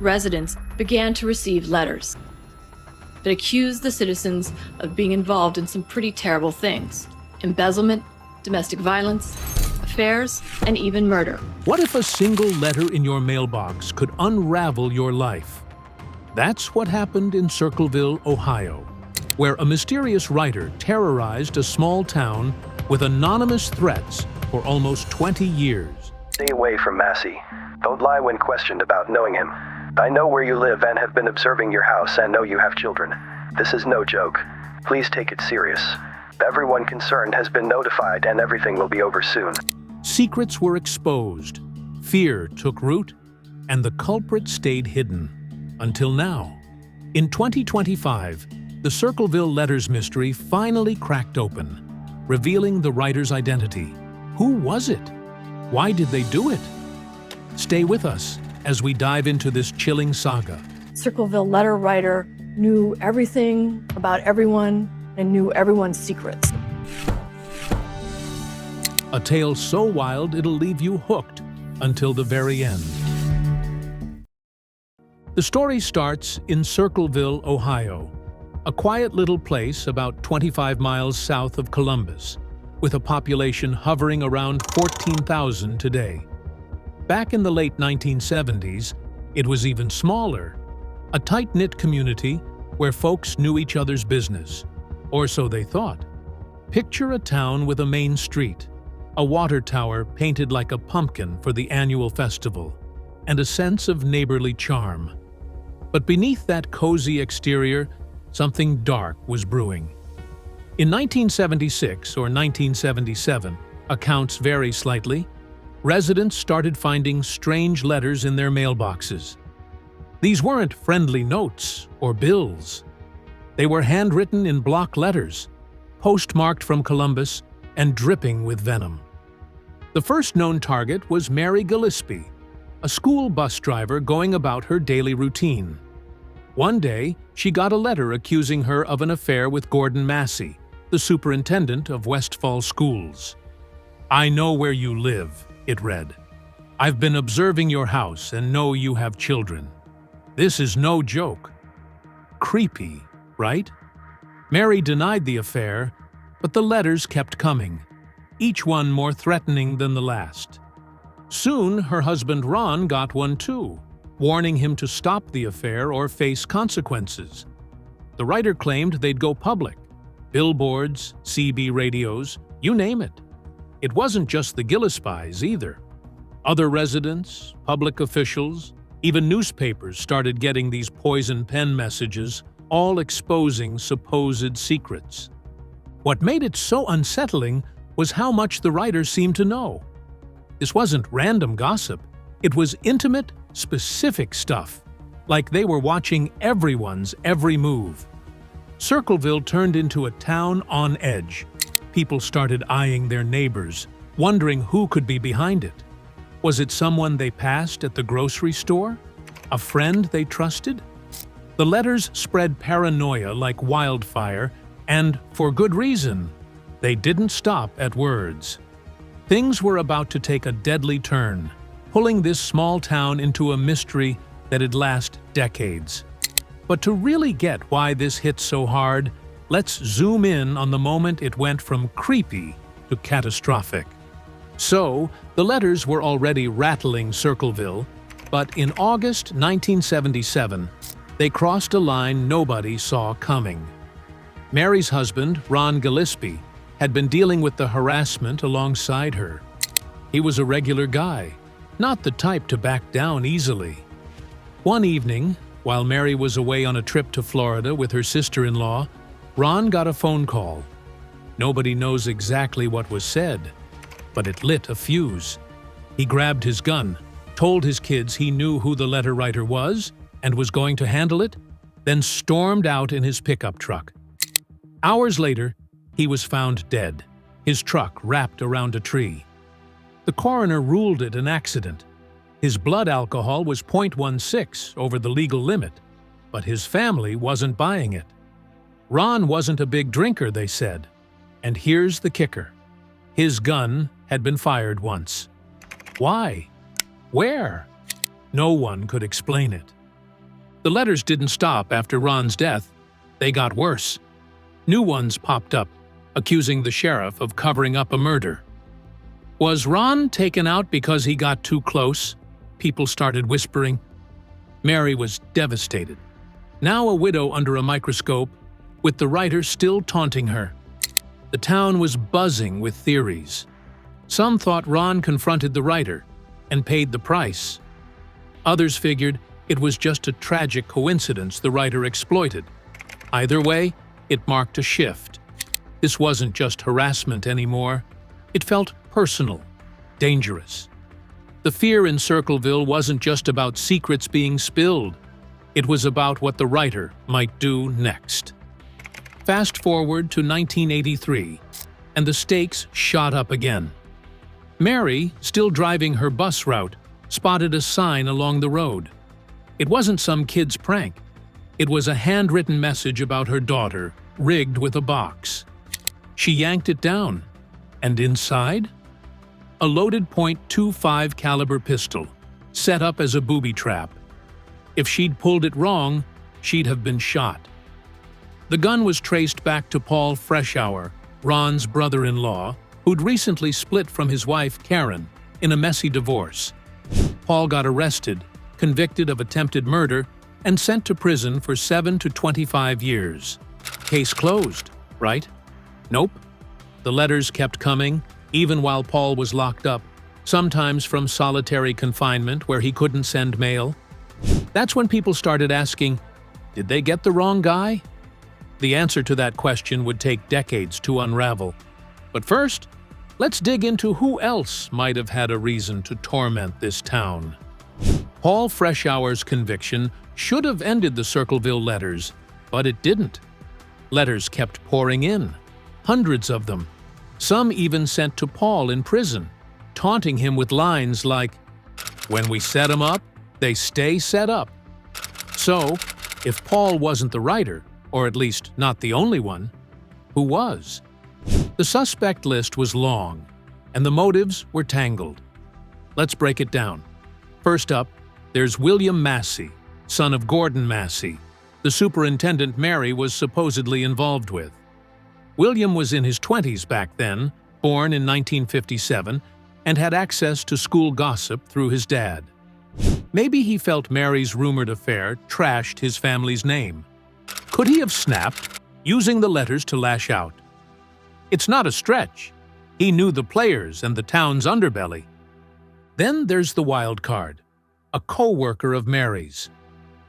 residents began to receive letters that accused the citizens of being involved in some pretty terrible things: embezzlement, domestic violence, affairs, and even murder. What if a single letter in your mailbox could unravel your life? That's what happened in Circleville, Ohio, where a mysterious writer terrorized a small town with anonymous threats for almost 20 years. Stay away from Massey. Don't lie when questioned about knowing him. I know where you live and have been observing your house and know you have children. This is no joke. Please take it serious. Everyone concerned has been notified and everything will be over soon. Secrets were exposed, fear took root, and the culprit stayed hidden. Until now. In 2025, the Circleville letters mystery finally cracked open, revealing the writer's identity. Who was it? Why did they do it? Stay with us as we dive into this chilling saga. Circleville letter writer knew everything about everyone and knew everyone's secrets. A tale so wild it'll leave you hooked until the very end. The story starts in Circleville, Ohio, a quiet little place about 25 miles south of Columbus, with a population hovering around 14,000 today. Back in the late 1970s, it was even smaller, a tight-knit community where folks knew each other's business, or so they thought. Picture a town with a main street, a water tower painted like a pumpkin for the annual festival, and a sense of neighborly charm. But beneath that cozy exterior, something dark was brewing. In 1976 or 1977, accounts vary slightly, residents started finding strange letters in their mailboxes. These weren't friendly notes or bills. They were handwritten in block letters, postmarked from Columbus, and dripping with venom. The first known target was Mary Gillespie, a school bus driver going about her daily routine. One day, she got a letter accusing her of an affair with Gordon Massey, the superintendent of Westfall Schools. "I know where you live," it read. "I've been observing your house and know you have children. This is no joke." Creepy, right? Mary denied the affair, but the letters kept coming, each one more threatening than the last. Soon, her husband Ron got one too, warning him to stop the affair or face consequences. The writer claimed they'd go public. Billboards, CB radios, you name it. It wasn't just the Gillespies either. Other residents, public officials, even newspapers started getting these poison pen messages, all exposing supposed secrets. What made it so unsettling was how much the writer seemed to know. This wasn't random gossip. It was intimate, specific stuff, like they were watching everyone's every move. Circleville turned into a town on edge. People started eyeing their neighbors, wondering who could be behind it. Was it someone they passed at the grocery store? A friend they trusted? The letters spread paranoia like wildfire, and for good reason. They didn't stop at words. Things were about to take a deadly turn, pulling this small town into a mystery that'd last decades. But to really get why this hit so hard, let's zoom in on the moment it went from creepy to catastrophic. So, the letters were already rattling Circleville, but in August 1977, they crossed a line nobody saw coming. Mary's husband, Ron Gillespie, had been dealing with the harassment alongside her. He was a regular guy, not the type to back down easily. One evening, while Mary was away on a trip to Florida with her sister-in-law, Ron got a phone call. Nobody knows exactly what was said, but it lit a fuse. He grabbed his gun, told his kids he knew who the letter writer was and was going to handle it, then stormed out in his pickup truck. Hours later, he was found dead, his truck wrapped around a tree. The coroner ruled it an accident. His blood alcohol was .16 over the legal limit, but his family wasn't buying it. Ron wasn't a big drinker, they said. And here's the kicker. His gun had been fired once. Why? Where? No one could explain it. The letters didn't stop after Ron's death. They got worse. New ones popped up, accusing the sheriff of covering up a murder. Was Ron taken out because he got too close? People started whispering. Mary was devastated. Now a widow under a microscope, with the writer still taunting her. The town was buzzing with theories. Some thought Ron confronted the writer and paid the price. Others figured it was just a tragic coincidence the writer exploited. Either way, it marked a shift. This wasn't just harassment anymore. It felt personal, dangerous. The fear in Circleville wasn't just about secrets being spilled. It was about what the writer might do next. Fast forward to 1983, and the stakes shot up again. Mary, still driving her bus route, spotted a sign along the road. It wasn't some kid's prank. It was a handwritten message about her daughter, rigged with a box. She yanked it down, and inside? A loaded .25 caliber pistol, set up as a booby trap. If she'd pulled it wrong, she'd have been shot. The gun was traced back to Paul Freshour, Ron's brother-in-law, who'd recently split from his wife, Karen, in a messy divorce. Paul got arrested, convicted of attempted murder, and sent to prison for 7 to 25 years. Case closed, right? Nope. The letters kept coming, even while Paul was locked up, sometimes from solitary confinement where he couldn't send mail. That's when people started asking, did they get the wrong guy? The answer to that question would take decades to unravel. But first, let's dig into who else might have had a reason to torment this town. Paul Freshour's conviction should have ended the Circleville letters, but it didn't. Letters kept pouring in, hundreds of them. Some even sent to Paul in prison, taunting him with lines like, "When we set them up, they stay set up." So, if Paul wasn't the writer, or at least not the only one, who was? The suspect list was long, and the motives were tangled. Let's break it down. First up, there's William Massey, son of Gordon Massey, the superintendent Mary was supposedly involved with. William was in his 20s back then, born in 1957, and had access to school gossip through his dad. Maybe he felt Mary's rumored affair trashed his family's name. Could he have snapped, using the letters to lash out? It's not a stretch. He knew the players and the town's underbelly. Then there's the wild card, a co-worker of Mary's.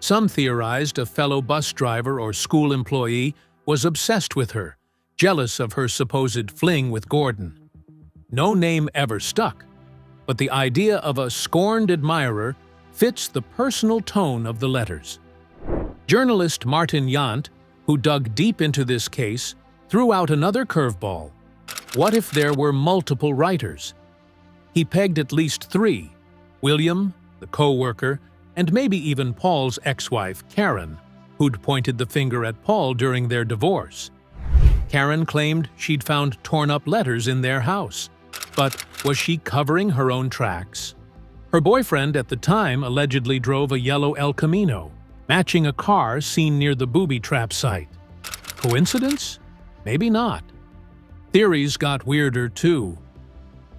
Some theorized a fellow bus driver or school employee was obsessed with her, jealous of her supposed fling with Gordon. No name ever stuck, but the idea of a scorned admirer fits the personal tone of the letters. Journalist Martin Yant, who dug deep into this case, threw out another curveball. What if there were multiple writers? He pegged at least 3, William, the co-worker, and maybe even Paul's ex-wife, Karen, who'd pointed the finger at Paul during their divorce. Karen claimed she'd found torn-up letters in their house. But was she covering her own tracks? Her boyfriend at the time allegedly drove a yellow El Camino, matching a car seen near the booby trap site. Coincidence? Maybe not. Theories got weirder too.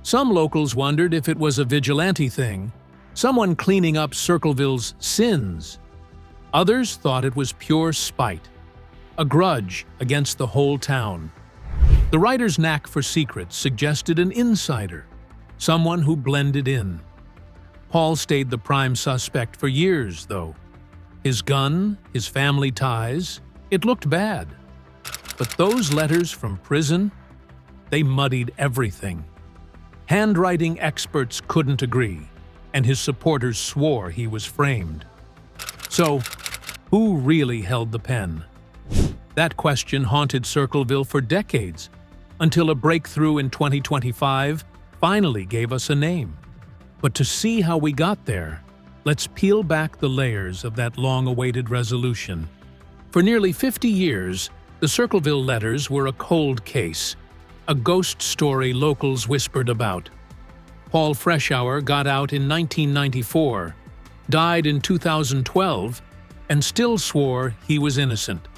Some locals wondered if it was a vigilante thing, someone cleaning up Circleville's sins. Others thought it was pure spite, a grudge against the whole town. The writer's knack for secrets suggested an insider, someone who blended in. Paul stayed the prime suspect for years, though. His gun, his family ties, it looked bad. But those letters from prison, they muddied everything. Handwriting experts couldn't agree, and his supporters swore he was framed. So, who really held the pen? That question haunted Circleville for decades, until a breakthrough in 2025 finally gave us a name. But to see how we got there, let's peel back the layers of that long-awaited resolution. For nearly 50 years, the Circleville letters were a cold case, a ghost story locals whispered about. Paul Freshour got out in 1994, died in 2012, and still swore he was innocent.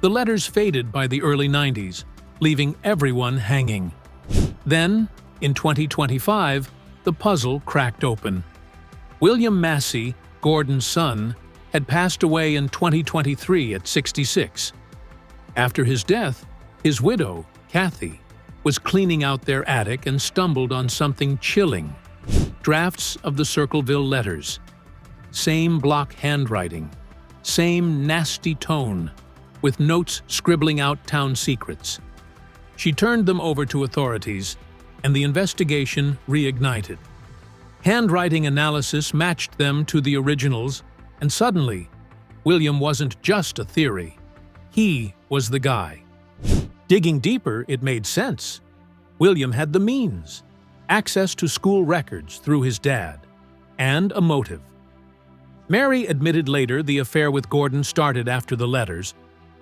The letters faded by the early 90s, leaving everyone hanging. Then, in 2025, the puzzle cracked open. William Massey, Gordon's son, had passed away in 2023 at 66. After his death, his widow, Kathy, was cleaning out their attic and stumbled on something chilling. Drafts of the Circleville letters. Same block handwriting. Same nasty tone, with notes scribbling out town secrets. She turned them over to authorities, and the investigation reignited. Handwriting analysis matched them to the originals, and suddenly, William wasn't just a theory. He was the guy. Digging deeper, it made sense. William had the means, access to school records through his dad, and a motive. Mary admitted later the affair with Gordon started after the letters,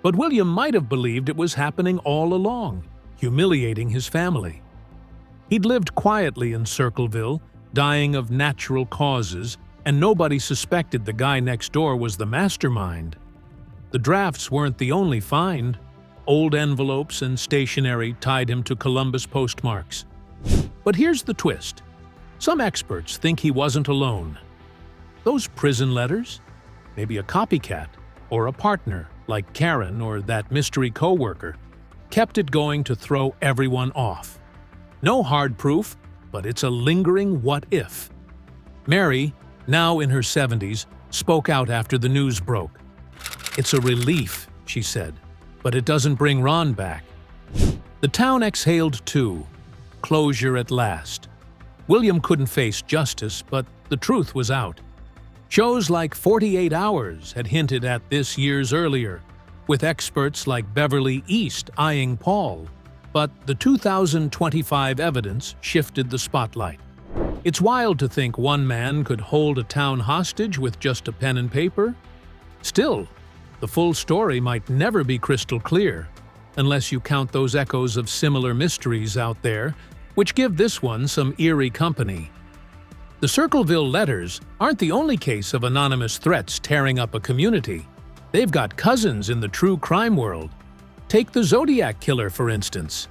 but William might have believed it was happening all along, humiliating his family. He'd lived quietly in Circleville, dying of natural causes, and nobody suspected the guy next door was the mastermind. The drafts weren't the only find. Old envelopes and stationery tied him to Columbus postmarks. But here's the twist. Some experts think he wasn't alone. Those prison letters? Maybe a copycat, or a partner, like Karen or that mystery co-worker, kept it going to throw everyone off. No hard proof, but it's a lingering what-if. Mary, now in her 70s, spoke out after the news broke. "It's a relief," she said, "but it doesn't bring Ron back." The town exhaled too. Closure at last. William couldn't face justice, but the truth was out. Shows like 48 Hours had hinted at this years earlier, with experts like Beverly East eyeing Paul, but the 2025 evidence shifted the spotlight. It's wild to think one man could hold a town hostage with just a pen and paper. Still, the full story might never be crystal clear, unless you count those echoes of similar mysteries out there, which give this one some eerie company. The Circleville letters aren't the only case of anonymous threats tearing up a community. They've got cousins in the true crime world. Take the Zodiac killer, for instance.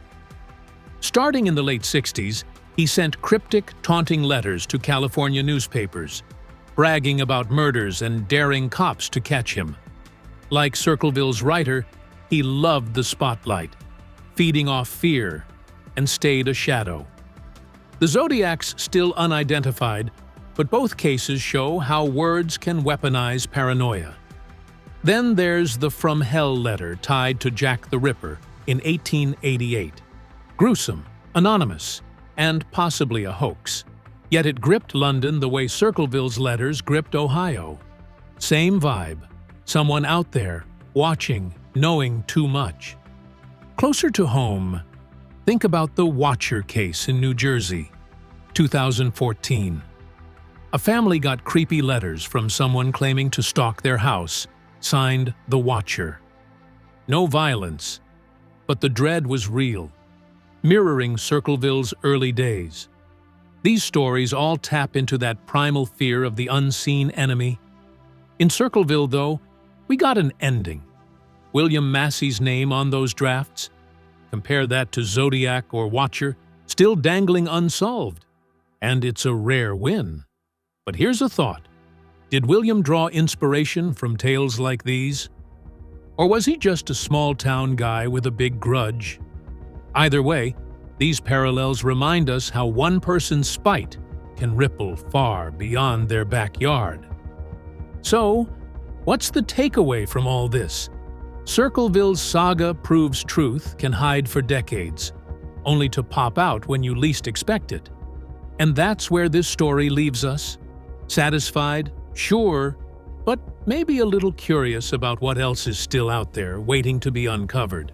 Starting in the late 60s, he sent cryptic, taunting letters to California newspapers, bragging about murders and daring cops to catch him. Like Circleville's writer, he loved the spotlight, feeding off fear, and stayed a shadow. The Zodiac's still unidentified, but both cases show how words can weaponize paranoia. Then there's the From Hell letter tied to Jack the Ripper in 1888. Gruesome, anonymous, and possibly a hoax. Yet it gripped London the way Circleville's letters gripped Ohio. Same vibe. Someone out there, watching, knowing too much. Closer to home, think about the Watcher case in New Jersey, 2014. A family got creepy letters from someone claiming to stalk their house, signed The Watcher. No violence, but the dread was real, mirroring Circleville's early days. These stories all tap into that primal fear of the unseen enemy. In Circleville, though, we got an ending. William Massey's name on those drafts. Compare that to Zodiac or Watcher, still dangling unsolved. And it's a rare win. But here's a thought. Did William draw inspiration from tales like these? Or was he just a small-town guy with a big grudge? Either way, these parallels remind us how one person's spite can ripple far beyond their backyard. So, what's the takeaway from all this? Circleville's saga proves truth can hide for decades, only to pop out when you least expect it. And that's where this story leaves us. Satisfied, sure, but maybe a little curious about what else is still out there waiting to be uncovered.